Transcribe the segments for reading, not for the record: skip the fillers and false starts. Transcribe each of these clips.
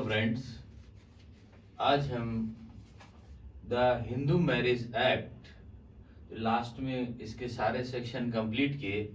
Friends, आज हम the Hindu marriage act last में इसके सारे सेक्शन कंप्लीट किए।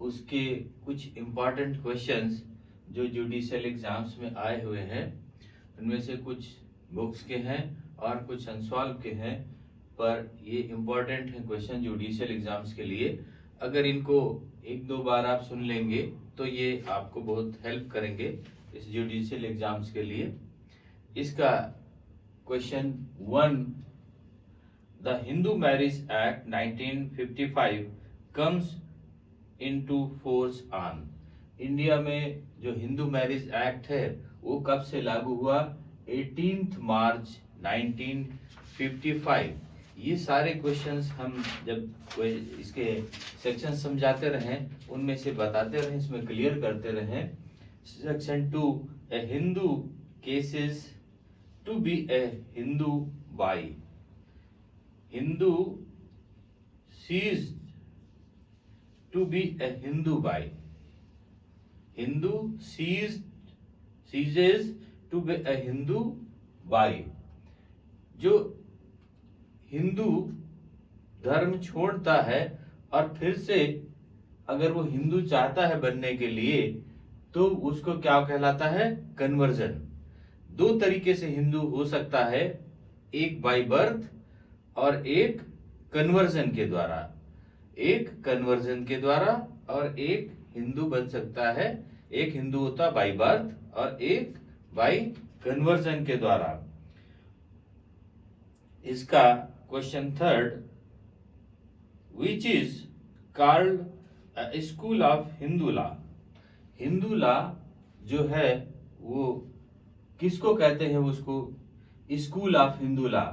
उसके कुछ इम्पॉर्टेंट क्वेश्चंस जो जुडिशियल एग्जाम्स में आए हुए हैं, उनमें से कुछ बुक्स के हैं और कुछ अनसॉल्व के हैं, पर ये इम्पॉर्टेंट है क्वेश्चन जुडिशियल एग्जाम्स के लिए। अगर इनको एक दो बार आप सुन लेंगे तो ये आपको बहुत हेल्प करेंगे इस जुडिशियल एग्जाम्स के लिए। इसका question 1, the Hindu marriage act 1955 comes into force on. India में जो हिंदू मैरिज एक्ट है वो कब से लागू हुआ? 18 मार्च 1955। ये सारे क्वेश्चंस हम जब इसके सेक्शन समझाते रहें, उनमें से बताते रहें, इसमें क्लियर करते रहें। Section 2, a Hindu ceases to be a Hindu by. Hindu ceases to be a Hindu by. Hindu ceases to be a Hindu by. जो हिंदू धर्म छोड़ता है और फिर से अगर वो हिंदू चाहता है बनने के लिए, तो उसको क्या कहलाता है? कन्वर्जन। दो तरीके से हिंदू हो सकता है, एक बाय बर्थ और एक कन्वर्जन के द्वारा। एक कन्वर्जन के द्वारा और एक हिंदू बन सकता है। एक हिंदू होता बाय बर्थ और एक बाय कन्वर्जन के द्वारा। इसका question 3, which is called school of Hindu law. Hindu law जो है वो किसको कहते हैं? उसको school of Hindu law,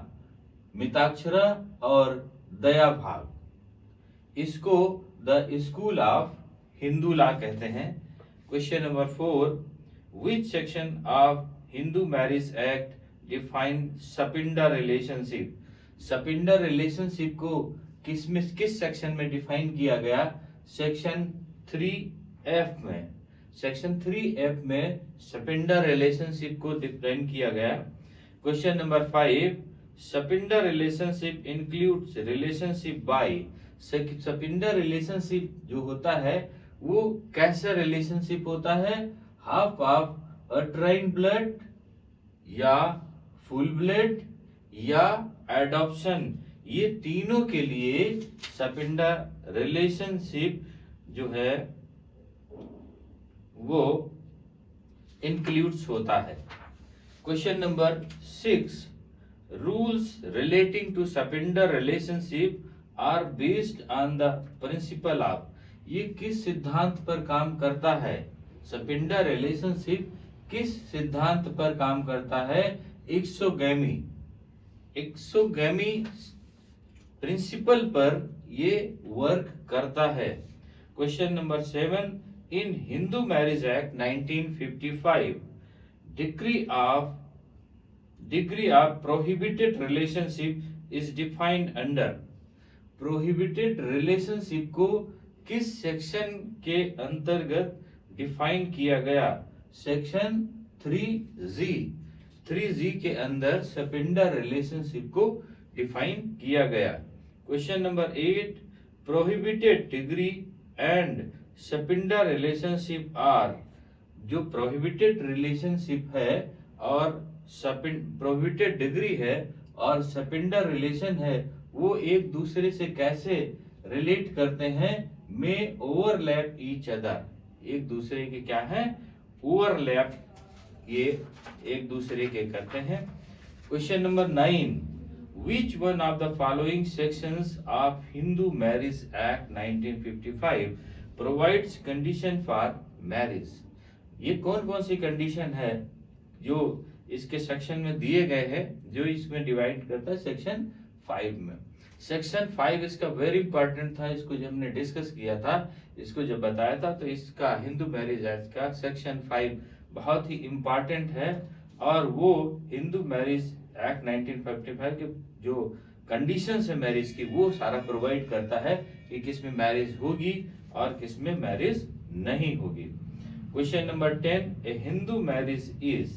Mitakshara और दया भाग, इसको the school of Hindu law कहते हैं। Question number 4, which section of Hindu marriage act define सपिंडा relationship. सपिंडा relationship को किस सेक्शन में डिफाइन किया गया? सेक्शन 3F में। सेक्शन 3F में सपिंडा रिलेशनशिप को डिफाइन किया गया। Question number 5, सपिंडा relationship includes relationship bye. सपिंडा relationship जो होता है वो कैसा रिलेशनशिप होता है? हाफ ऑफ अट्राइन ब्लड या फुल ब्लड या एडॉप्शन। ये तीनों के लिए सपिंडा रिलेशनशिप जो है वो इंक्लूड्स होता है। Question number 6, rules relating to sapinda relationship are based on the principle of. ये किस सिद्धांत पर काम करता है? सपिंडा रिलेशनशिप किस सिद्धांत पर काम करता है? एक्सोगैमी। एक्सोगैमी प्रिंसिपल पर ये वर्क करता है। Question number 7, in Hindu marriage act 1955 degree of prohibited relationship is defined under. Prohibited relationship को किस सेक्शन के अंतर्गत डिफाइन किया गया? Section 3G। 3G के अंदर सपिंडा रिलेशनशिप को डिफाइन किया गया। Question number 8, prohibited degree and sapinda relationship are. जो प्रोहिबिटेड रिलेशनशिप है और प्रोहिबिटेड डिग्री है और सपिंडा रिलेशन है, वो एक दूसरे से कैसे रिलेट करते हैं? में ओवरलैप ईच अदर। एक दूसरे के क्या है? ओवरलैप, ये एक दूसरे के करते हैं। Question number 9, which one of the following sections of Hindu Marriage Act 1955 provides condition for marriage। ये कौन कौन सी कंडीशन है जो इसके सेक्शन में दिए गए हैं, जो इसमें डिवाइड करता है सेक्शन 5 में। सेक्शन 5 इसका वेरी इंपॉर्टेंट था। इसको जब हमने डिस्कस किया था, इसको जब बताया था, तो इसका हिंदू मैरिज एक्ट का सेक्शन 5 बहुत ही इंपॉर्टेंट है और वो हिंदू मैरिज एक्ट 1955 के जो कंडीशंस है मैरिज की, वो सारा प्रोवाइड करता है कि किस में मैरिज होगी और किस में मैरिज नहीं होगी। Question number 10, A Hindu marriage is.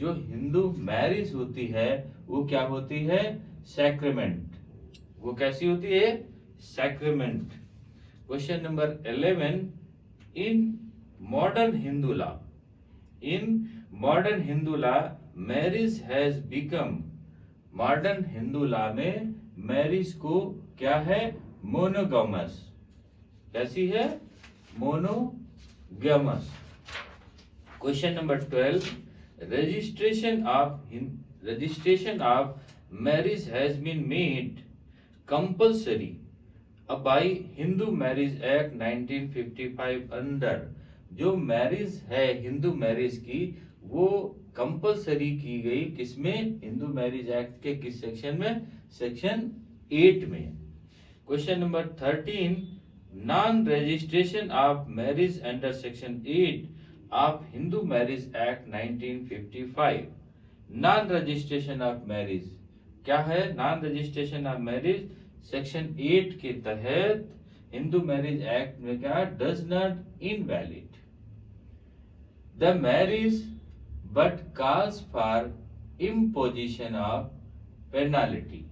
जो हिंदू मैरिज होती है वो क्या होती है? सैक्रेमेंट। वो कैसी होती है? Sacrament. Question number 11, in modern Hindu law, in modern Hindu law marriage has become, modern Hindu law में मैरिज को क्या है? मोनोगामस। कैसी है? Monogamous. Question number 12, registration of marriage has been made compulsory by Hindu marriage act 1955 under, जो मैरिज है Hindu marriage की वो कंपल्सरी की गई किसमें? हिंदू मैरिज एक्ट के किस सेक्शन में? सेक्शन 8 में। Question number 13, non registration of marriage under section 8 of Hindu marriage act 1955। Non registration of marriage क्या है? Non registration of marriage section 8 के तहत हिंदू मैरिज एक्ट में क्या? Does not invalid the marriage but cause for imposition of penalty.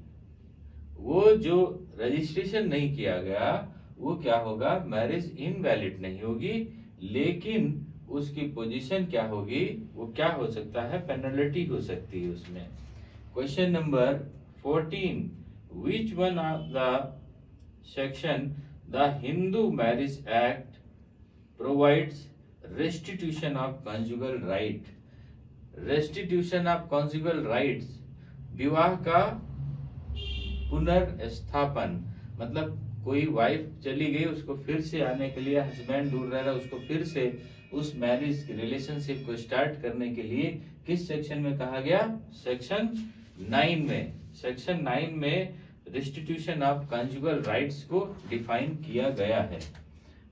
वो जो registration नहीं किया गया वो क्या होगा? मैरिज इनवैलिड नहीं होगी, लेकिन उसकी पोजीशन क्या होगी? वो क्या हो सकता है? पेनल्टी हो सकती है उसमें। Question number 14, which one of the section the Hindu Marriage Act provides restitution of conjugal right? restitution of conjugal rights, विवाह का पुनर्स्थापन, मतलब कोई वाइफ चली गई उसको फिर से आने के लिए, हस्बैंड दूर रह रहा है उसको फिर से उस मैरिज रिलेशनशिप को स्टार्ट करने के लिए किस सेक्शन में कहा गया? सेक्शन 9 में। सेक्शन 9 में रिस्टिट्यूशन ऑफ कंजुगल राइट्स को डिफाइन किया गया है,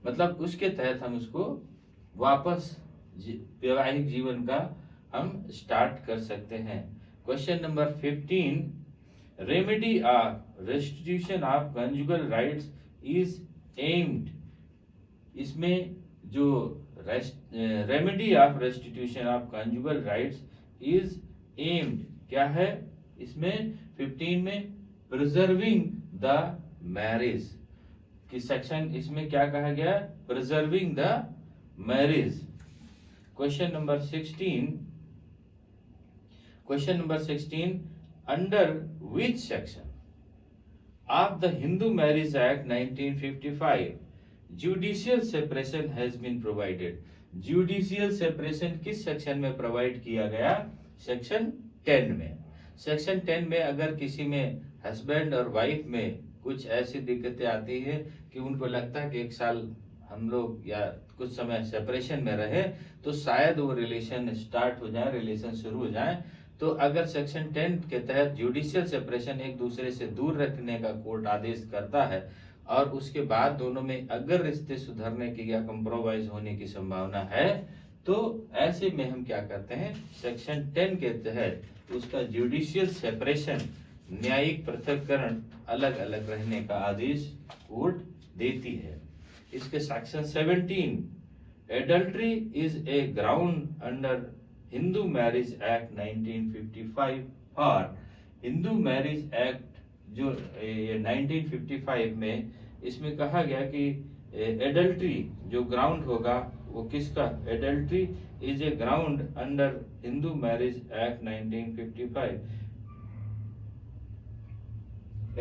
मतलब उसके तहत हम उसको वापस वैवाहिक जीवन का हम स्टार्ट कर सकते हैं। Question number 15, remedy of restitution of conjugal rights is aimed, इसमें जो remedy of restitution of conjugal rights is aimed क्या है? इसमें 15 में प्रिजर्विंग द मैरिज की सेक्शन, इसमें क्या कहा गया? Preserving the marriage. Question number 16, under which section of the Hindu marriage act 1955 judicial separation has been provided? Judicial separation किस सेक्शन में प्रोवाइड किया गया? सेक्शन 10 में। सेक्शन 10 में अगर किसी में हस्बैंड और वाइफ में कुछ ऐसी दिक्कतें आती है कि उनको लगता है कि एक साल हम लोग या कुछ समय सेपरेशन में रहे तो शायद वो रिलेशन स्टार्ट हो जाए, रिलेशन शुरू हो जाए, तो अगर सेक्शन 10 के तहत जुडिशियल सेपरेशन एक दूसरे से दूर रखने का कोर्ट आदेश करता है और उसके बाद दोनों में अगर रिश्ते सुधरने की या कंप्रोमाइज होने की संभावना है तो ऐसे में हम क्या करते हैं? सेक्शन 10 के तहत उसका जुडिशियल सेपरेशन, न्यायिक पृथक्करण, अलग अलग रहने का आदेश कोर्ट देती है। इसके section 17, adultery is a ground under Hindu marriage act 1955 for, Hindu marriage act जो 1955 में इसमें कहा गया कि एडल्ट्री जो ग्राउंड होगा वो किसका? Adultery is a ground under Hindu marriage act 1955।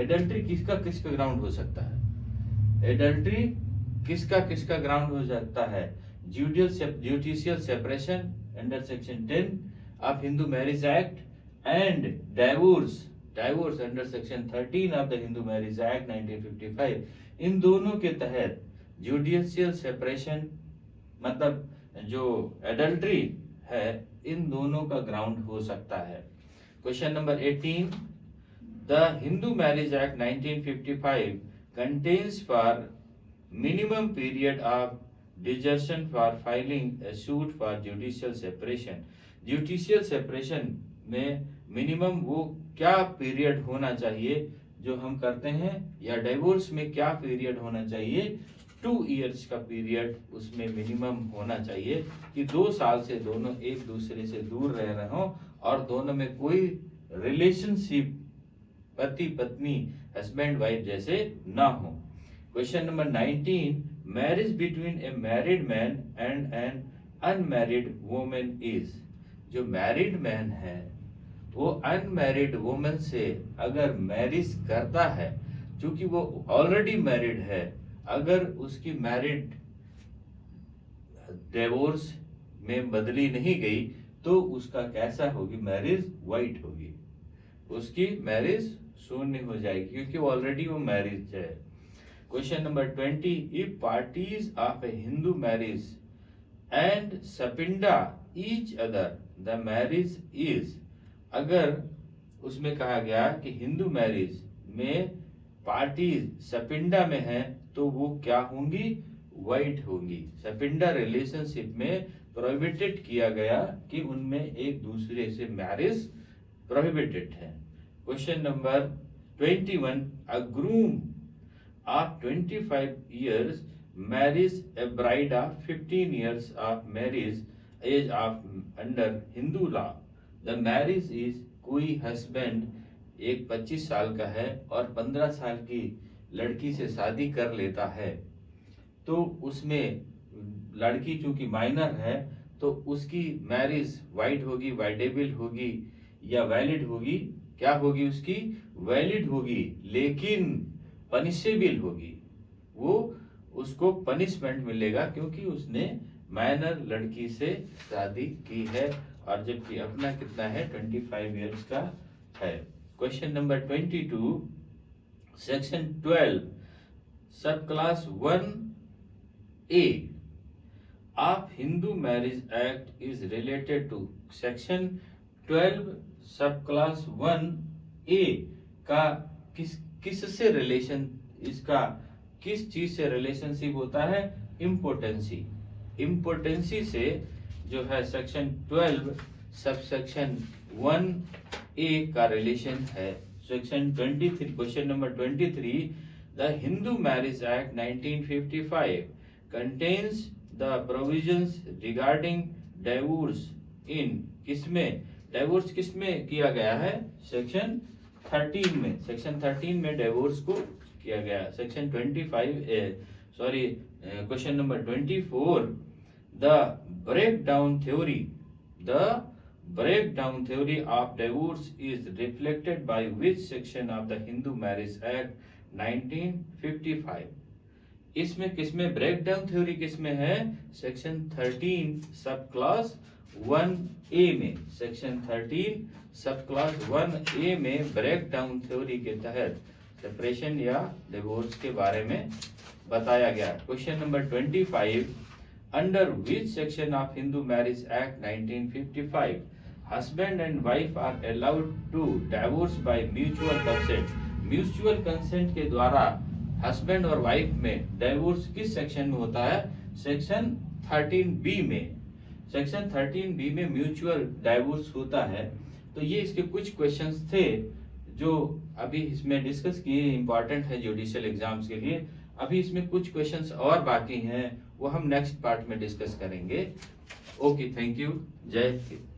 Adultery किसका किसका ग्राउंड हो सकता है? एडल्ट्री किसका किसका ग्राउंड हो सकता है? Judicial separation under section 10 of Hindu marriage act and divorce under section 13 of the Hindu marriage act 1955। इन दोनों के तहत जुडिशियल सेपरेशन मतलब जो एडल्ट्री है इन दोनों का ग्राउंड हो सकता है। Question number 18, the Hindu marriage act 1955 contains for minimum period of desertion for filing A suit for judicial separation. Judicial separation में मिनिमम वो क्या पीरियड होना चाहिए जो हम करते हैं, या डिवोर्स में क्या पीरियड होना चाहिए 2 ईयर्स का पीरियड उसमें मिनिमम होना चाहिए कि 2 साल से दोनों एक दूसरे से दूर रह रहे हो और दोनों में कोई रिलेशनशिप पति पत्नी हस्बैंड वाइफ जैसे ना हो। Question number 19, marriage between a married man and an unmarried women is. जो मैरिड मैन है वो अनमैरिड वुमेन से अगर मैरिज करता है, क्योंकि वो ऑलरेडी मैरिड है, अगर उसकी मैरिड डिवोर्स में बदली नहीं गई तो उसका कैसा होगी, मैरिज वाइट होगी, उसकी मैरिज शून्य हो जाएगी क्योंकि ऑलरेडी वो मैरिज है। Question number 20, if parties of A Hindu marriage and सपिंडा each other the marriage is. अगर उसमें कहा गया कि हिंदू मैरिज में पार्टीज सपिंडा में है तो वो क्या होंगी, वाइट होंगी। सपिंडा रिलेशनशिप में प्रोहिबिटेड किया गया कि उनमें एक दूसरे से मैरिज प्रोहिबिटेड है। Question number 21, a groom of 25 years marries a bride of 15 years of marriage age of under Hindu law. The marriage is कोई हस्बैंड एक 25 साल का है और 15 साल की लड़की से शादी कर लेता है तो उसमें लड़की चूंकि माइनर है तो उसकी मैरिज वाइड होगी, वाइडेबल होगी या वैलिड होगी। क्या होगी, उसकी वैलिड होगी लेकिन पनिशेबल होगी, वो उसको पनिशमेंट मिलेगा क्योंकि उसने माइनर लड़की से शादी की है और जबकि अपना कितना है 25 इयर्स का है। Question number 22, section 12 sub class 1A of Hindu marriage act is related to. Section 12 sub class 1A का किससे रिलेशन, इसका किस चीज से रिलेशनशिप होता है, इम्पोर्टेंसी। इम्पोर्टेंसी से जो है सेक्शन 12 सब सेक्शन 1A का रिलेशन है। Section 23, question number 23, the Hindu marriage act 1955 contains the provisions regarding divorce इन। किसमें डिवोर्स किसमें किया गया है, सेक्शन 13 में। सेक्शन 13 में डिवोर्स को किया गया। Section 25 question number 24, the breakdown theory of divorce is reflected by which section of the Hindu marriage act 1955। इसमें किसमें ब्रेकडाउन थ्योरी किसमें है, सेक्शन 13 सब क्लास 1A में। सेक्शन 13 सब क्लास 1A में ब्रेक डाउन थ्योरी के तहत सेपरेशन या डिवोर्स के बारे में बताया गया। Question number 25, under which section of Hindu marriage act 1955 husband and wife are allowed to divorce by mutual consent. Mutual consent के द्वारा हस्बैंड और वाइफ में डिवोर्स किस सेक्शन में होता है, सेक्शन 13B में। सेक्शन 13B में म्यूचुअल डिवोर्स होता है। तो ये इसके कुछ क्वेश्चंस थे जो अभी इसमें डिस्कस किए, इंपॉर्टेंट है जुडिशियल एग्जाम्स के लिए। अभी इसमें कुछ क्वेश्चंस और बाकी हैं, वो हम नेक्स्ट पार्ट में डिस्कस करेंगे। ओके, थैंक यू, जय हिंद।